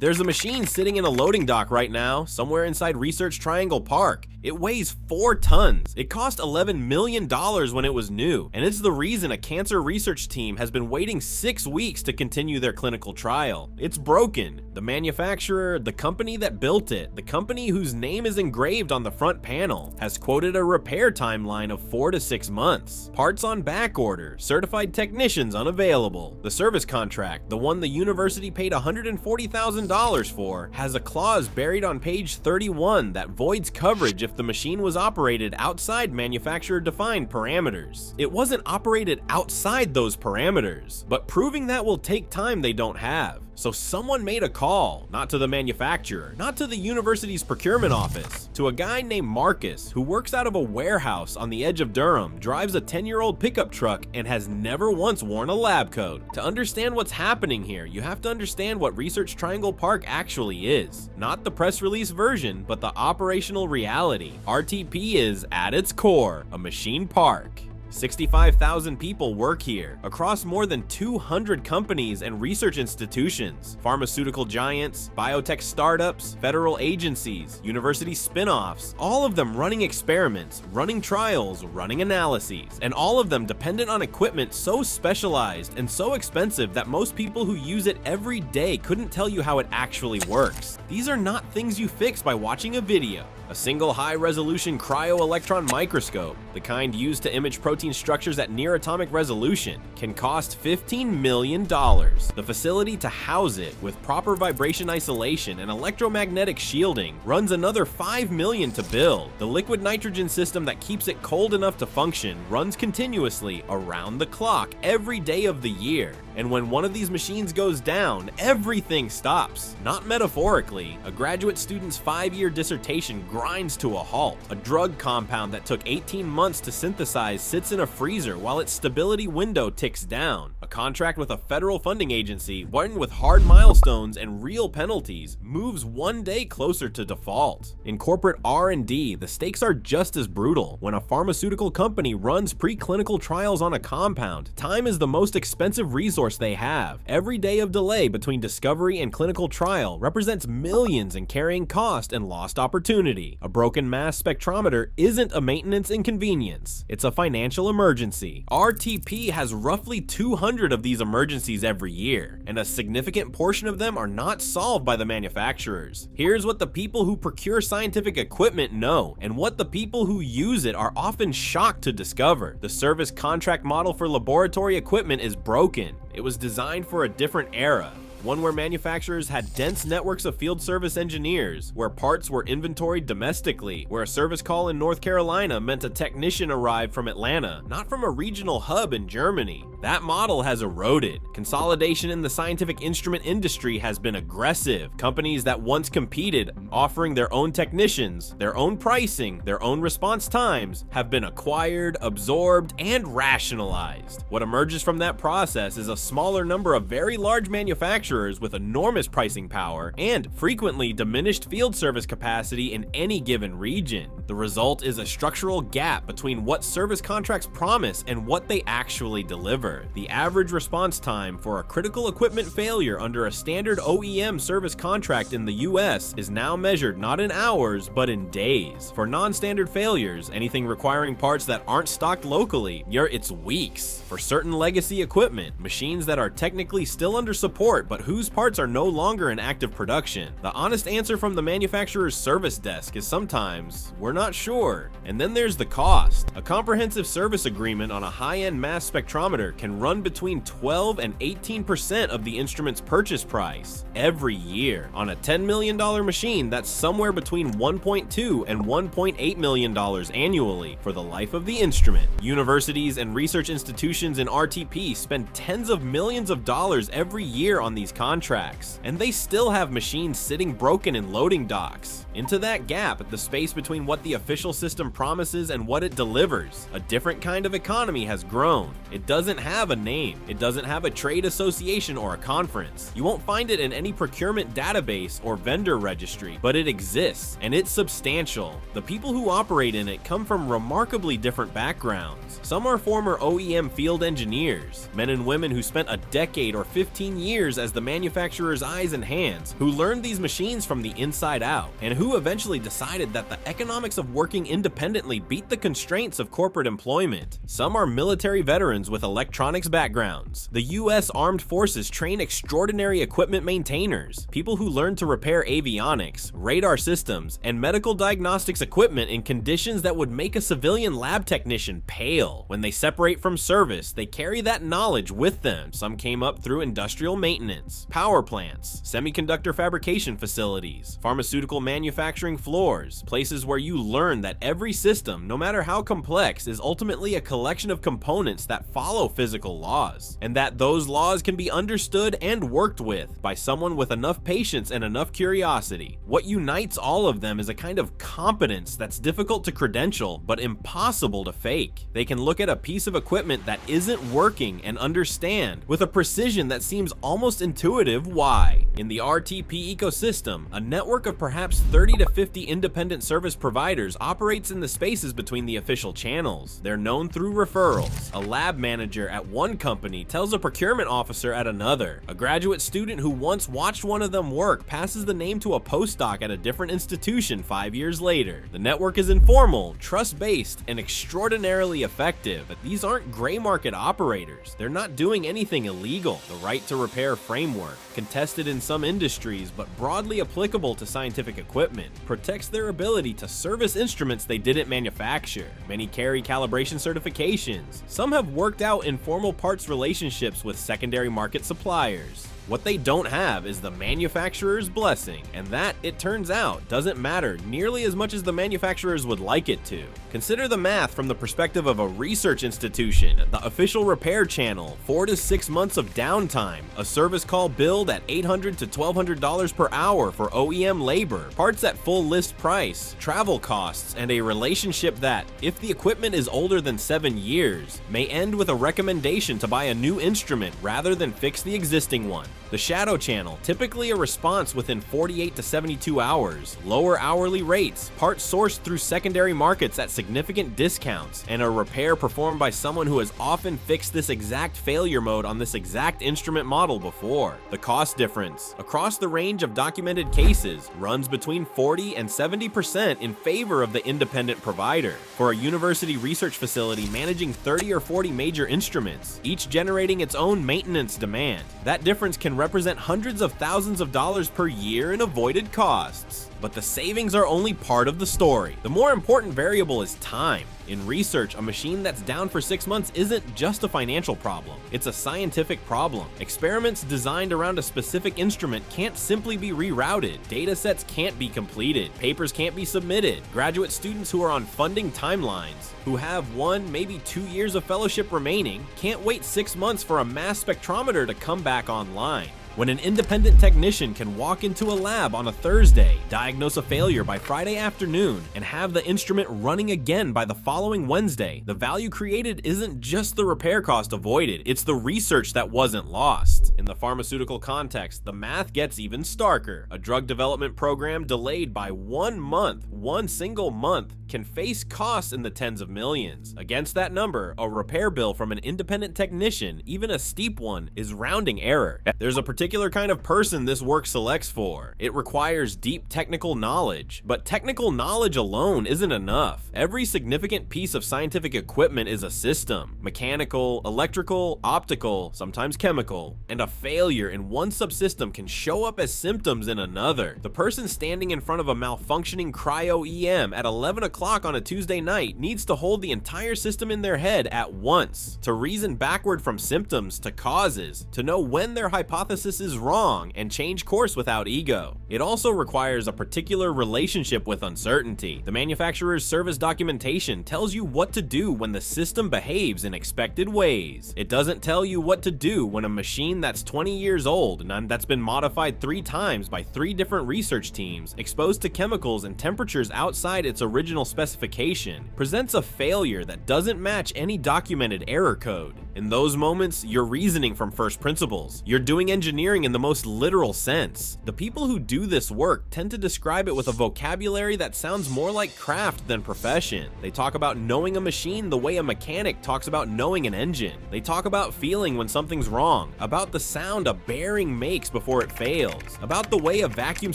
There's a machine sitting in a loading dock right now, somewhere inside Research Triangle Park. It weighs 4 tons. It cost $11 million when it was new, and it's the reason a cancer research team has been waiting 6 weeks to continue their clinical trial. It's broken. The manufacturer, the company that built it, the company whose name is engraved on the front panel, has quoted a repair timeline of 4 to 6 months. Parts on back order, certified technicians unavailable. The service contract, the one the university paid $140,000 for, has a clause buried on page 31 that voids coverage if the machine was operated outside manufacturer-defined parameters. It wasn't operated outside those parameters, but proving that will take time they don't have. So someone made a call, not to the manufacturer, not to the university's procurement office, to a guy named Marcus who works out of a warehouse on the edge of Durham, drives a 10-year-old pickup truck, and has never once worn a lab coat. To understand what's happening here, you have to understand what Research Triangle Park actually is. Not the press release version, but the operational reality. RTP is, at its core, a machine park. 65,000 people work here, across more than 200 companies and research institutions, pharmaceutical giants, biotech startups, federal agencies, university spin-offs, all of them running experiments, running trials, running analyses, and all of them dependent on equipment so specialized and so expensive that most people who use it every day couldn't tell you how it actually works. These are not things you fix by watching a video. A single high-resolution cryo-electron microscope, the kind used to image protein structures at near-atomic resolution, can cost $15 million. The facility to house it, with proper vibration isolation and electromagnetic shielding, runs another $5 million to build. The liquid nitrogen system that keeps it cold enough to function runs continuously around the clock every day of the year. And when one of these machines goes down, everything stops. Not metaphorically, a graduate student's 5-year dissertation grinds to a halt. A drug compound that took 18 months to synthesize sits in a freezer while its stability window ticks down. A contract with a federal funding agency, one with hard milestones and real penalties, moves one day closer to default. In corporate R&D, the stakes are just as brutal. When a pharmaceutical company runs preclinical trials on a compound, time is the most expensive resource they have. Every day of delay between discovery and clinical trial represents millions in carrying cost and lost opportunity. A broken mass spectrometer isn't a maintenance inconvenience, it's a financial emergency. RTP has roughly 200 of these emergencies every year, and a significant portion of them are not solved by the manufacturers. Here's what the people who procure scientific equipment know, and what the people who use it are often shocked to discover. The service contract model for laboratory equipment is broken. It was designed for a different era. One where manufacturers had dense networks of field service engineers, where parts were inventoried domestically, where a service call in North Carolina meant a technician arrived from Atlanta, not from a regional hub in Germany. That model has eroded. Consolidation in the scientific instrument industry has been aggressive. Companies that once competed, offering their own technicians, their own pricing, their own response times, have been acquired, absorbed, and rationalized. What emerges from that process is a smaller number of very large manufacturers with enormous pricing power and frequently diminished field service capacity in any given region. The result is a structural gap between what service contracts promise and what they actually deliver. The average response time for a critical equipment failure under a standard OEM service contract in the US is now measured not in hours, but in days. For non-standard failures, anything requiring parts that aren't stocked locally, it's weeks. For certain legacy equipment, machines that are technically still under support but whose parts are no longer in active production, the honest answer from the manufacturer's service desk is sometimes, we're not sure. And then there's the cost. A comprehensive service agreement on a high-end mass spectrometer can run between 12 and 18% of the instrument's purchase price every year. On a $10 million machine, that's somewhere between $1.2 and $1.8 million annually for the life of the instrument. Universities and research institutions in RTP spend tens of millions of dollars every year on these contracts, and they still have machines sitting broken in loading docks. Into that gap, the space between what the official system promises and what it delivers, a different kind of economy has grown. It doesn't have a name. It doesn't have a trade association or a conference. You won't find it in any procurement database or vendor registry, but it exists, and it's substantial. The people who operate in it come from remarkably different backgrounds. Some are former OEM field engineers, men and women who spent a decade or 15 years as the the manufacturer's eyes and hands, who learned these machines from the inside out, and who eventually decided that the economics of working independently beat the constraints of corporate employment. Some are military veterans with electronics backgrounds. The US Armed Forces train extraordinary equipment maintainers, people who learn to repair avionics, radar systems, and medical diagnostics equipment in conditions that would make a civilian lab technician pale. When they separate from service, they carry that knowledge with them. Some came up through industrial maintenance, power plants, semiconductor fabrication facilities, pharmaceutical manufacturing floors, places where you learn that every system, no matter how complex, is ultimately a collection of components that follow physical laws, and that those laws can be understood and worked with by someone with enough patience and enough curiosity. What unites all of them is a kind of competence that's difficult to credential but impossible to fake. They can look at a piece of equipment that isn't working and understand with a precision that seems almost intuitive why. In the RTP ecosystem, a network of perhaps 30 to 50 independent service providers operates in the spaces between the official channels. They're known through referrals. A lab manager at one company tells a procurement officer at another. A graduate student who once watched one of them work passes the name to a postdoc at a different institution 5 years later. The network is informal, trust-based, and extraordinarily effective. But these aren't gray market operators. They're not doing anything illegal. The right to repair framework, contested in some industries but broadly applicable to scientific equipment, protects their ability to service instruments they didn't manufacture. Many carry calibration certifications. Some have worked out informal parts relationships with secondary market suppliers. What they don't have is the manufacturer's blessing, and that, it turns out, doesn't matter nearly as much as the manufacturers would like it to. Consider the math from the perspective of a research institution, the official repair channel, 4 to 6 months of downtime, a service call billed at $800 to $1,200 per hour for OEM labor, parts at full list price, travel costs, and a relationship that, if the equipment is older than 7 years, may end with a recommendation to buy a new instrument rather than fix the existing one. The shadow channel, typically a response within 48 to 72 hours, lower hourly rates, parts sourced through secondary markets at significant discounts, and a repair performed by someone who has often fixed this exact failure mode on this exact instrument model before. The cost difference, across the range of documented cases, runs between 40 and 70% in favor of the independent provider. For a university research facility managing 30 or 40 major instruments, each generating its own maintenance demand, that difference can represent hundreds of thousands of dollars per year in avoided costs. But the savings are only part of the story. The more important variable is time. In research, a machine that's down for 6 months isn't just a financial problem, it's a scientific problem. Experiments designed around a specific instrument can't simply be rerouted, data sets can't be completed, papers can't be submitted. Graduate students who are on funding timelines, who have 1, maybe 2 years of fellowship remaining, can't wait 6 months for a mass spectrometer to come back online. When an independent technician can walk into a lab on a Thursday, diagnose a failure by Friday afternoon, and have the instrument running again by the following Wednesday, the value created isn't just the repair cost avoided, it's the research that wasn't lost. In the pharmaceutical context, the math gets even starker. A drug development program delayed by 1 month, one single month, can face costs in the tens of millions. Against that number, a repair bill from an independent technician, even a steep one, is rounding error. There's a particular kind of person this work selects for. It requires deep technical knowledge, but technical knowledge alone isn't enough. Every significant piece of scientific equipment is a system. Mechanical, electrical, optical, sometimes chemical, and a failure in one subsystem can show up as symptoms in another. The person standing in front of a malfunctioning cryo-EM at 11 o'clock on a Tuesday night needs to hold the entire system in their head at once, to reason backward from symptoms to causes, to know when their hypothesis is wrong and change course without ego. It also requires a particular relationship with uncertainty. The manufacturer's service documentation tells you what to do when the system behaves in expected ways. It doesn't tell you what to do when a machine that's 20 years old and that's been modified 3 times by 3 different research teams, exposed to chemicals and temperatures outside its original specification, presents a failure that doesn't match any documented error code. In those moments, you're reasoning from first principles. You're doing engineering engineering in the most literal sense. The people who do this work tend to describe it with a vocabulary that sounds more like craft than profession. They talk about knowing a machine the way a mechanic talks about knowing an engine. They talk about feeling when something's wrong, about the sound a bearing makes before it fails, about the way a vacuum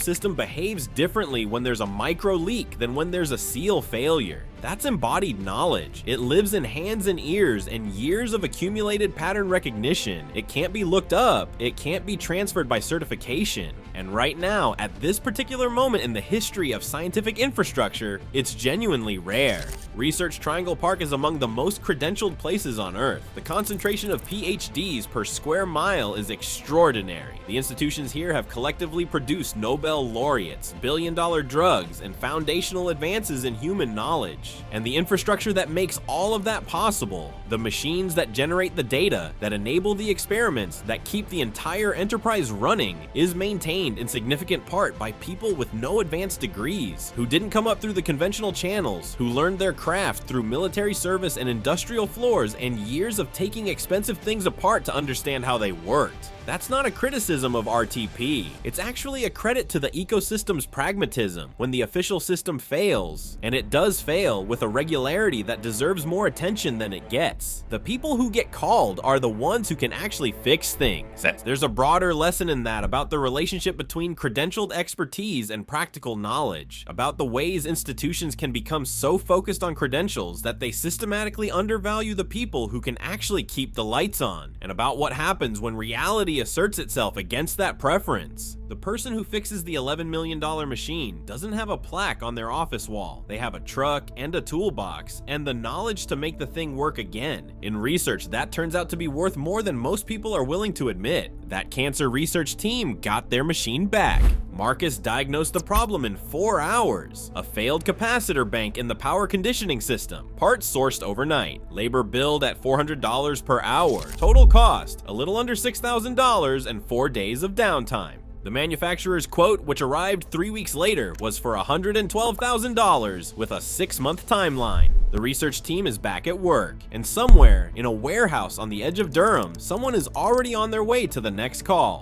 system behaves differently when there's a micro leak than when there's a seal failure. That's embodied knowledge. It lives in hands and ears and years of accumulated pattern recognition. It can't be looked up. It can't be transferred by certification. And right now, at this particular moment in the history of scientific infrastructure, it's genuinely rare. Research Triangle Park is among the most credentialed places on Earth. The concentration of PhDs per square mile is extraordinary. The institutions here have collectively produced Nobel laureates, billion-dollar drugs, and foundational advances in human knowledge. And the infrastructure that makes all of that possible, the machines that generate the data, that enable the experiments, that keep the entire enterprise running, is maintained in significant part by people with no advanced degrees, who didn't come up through the conventional channels, who learned their craft through military service and industrial floors and years of taking expensive things apart to understand how they worked. That's not a criticism of RTP. It's actually a credit to the ecosystem's pragmatism. When the official system fails, and it does fail with a regularity that deserves more attention than it gets, the people who get called are the ones who can actually fix things. There's a broader lesson in that about the relationship between credentialed expertise and practical knowledge, about the ways institutions can become so focused on credentials that they systematically undervalue the people who can actually keep the lights on, and about what happens when reality asserts itself against that preference. The person who fixes the $11 million machine doesn't have a plaque on their office wall. They have a truck and a toolbox and the knowledge to make the thing work again. In research, that turns out to be worth more than most people are willing to admit. That cancer research team got their machine back. Marcus diagnosed the problem in 4 hours. A failed capacitor bank in the power conditioning system. Parts sourced overnight. Labor billed at $400 per hour. Total cost, a little under $6,000 and 4 days of downtime. The manufacturer's quote, which arrived 3 weeks later, was for $112,000 with a 6-month timeline. The research team is back at work, and somewhere in a warehouse on the edge of Durham, someone is already on their way to the next call.